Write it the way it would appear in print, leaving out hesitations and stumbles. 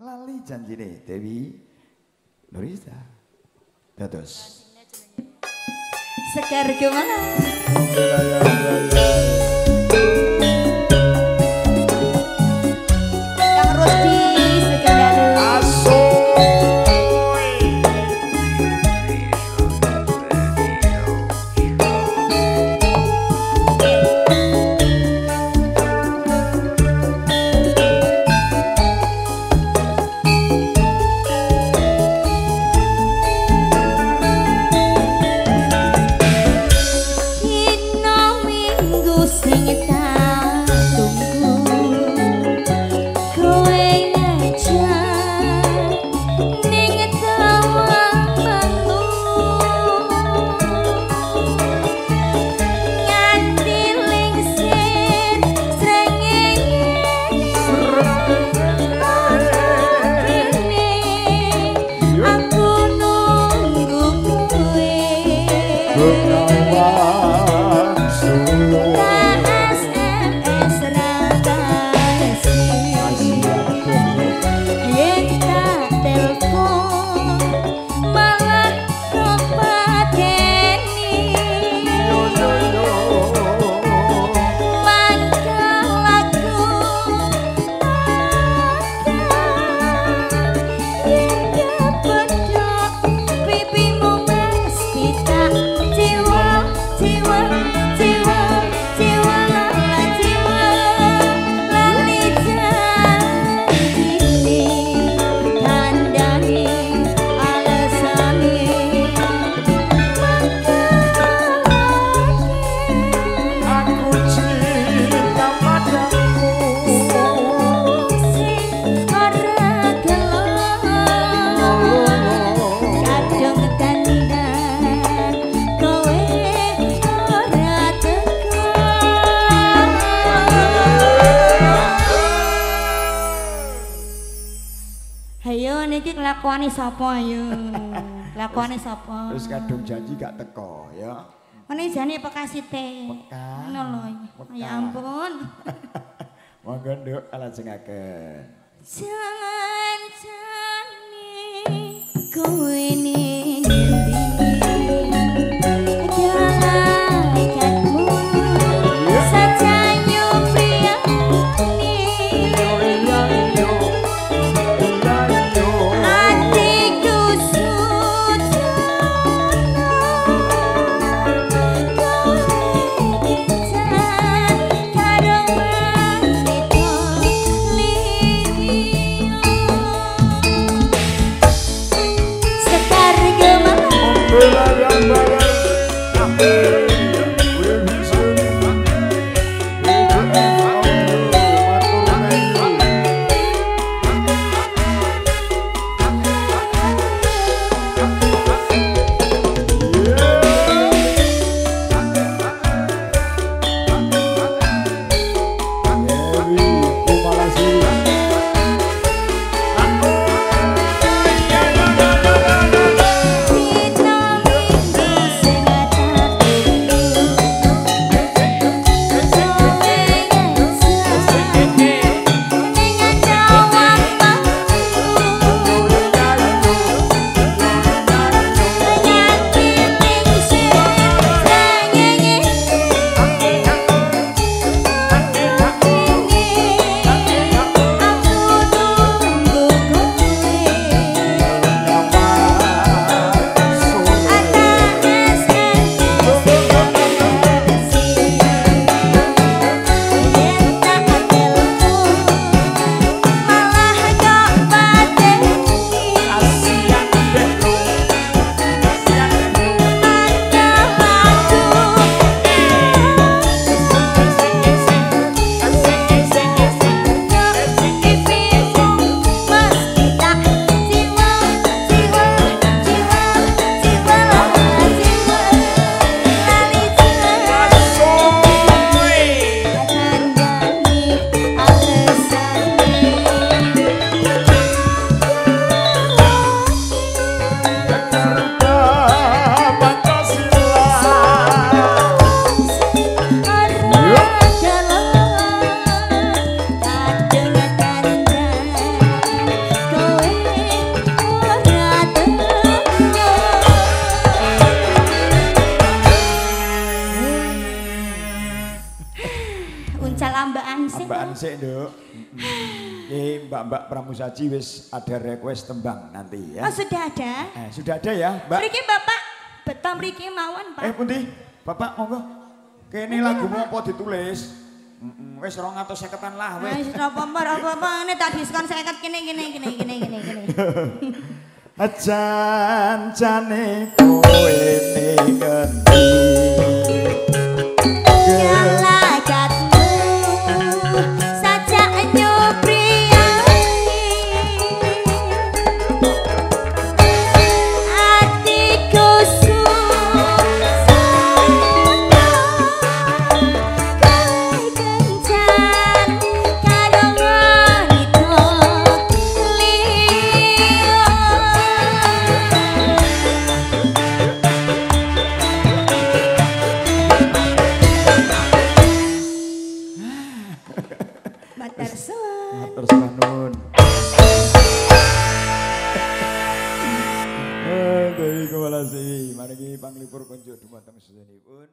lali janjine Dewi Nurisa. Dados Sekar Gemala. Kang Rusdi Sekar lakone sapa ayo? Lakone sapa? Terus kadung janji gak teko ya. Ngene jane pekasite. Ngono lho. Ya ampun. Monggo nduk kalajengaken. Jangan jane kowe ning Nduk. Mbak-mbak Pramusaji wis ada request tembang nanti ya. Oh, sudah ada? Sudah ada ya, Mbak? Mriki Bapak beto mriki mawon, Pak. Pundi? Bapak monggo. Kene lagu apa ditulis? Wis 250-an lah wis. Wis apa-apa ngene tak diskon 50 kene. Jan-jane kowe ning ngendi? Gelagatmu sajak nyupriani atiku sumpah kowe kencan karo wanita liya. Matur suwun. Matur suwun nun. Dewi Kewalasi, mari panglipur konjuk dumateng sesenipun.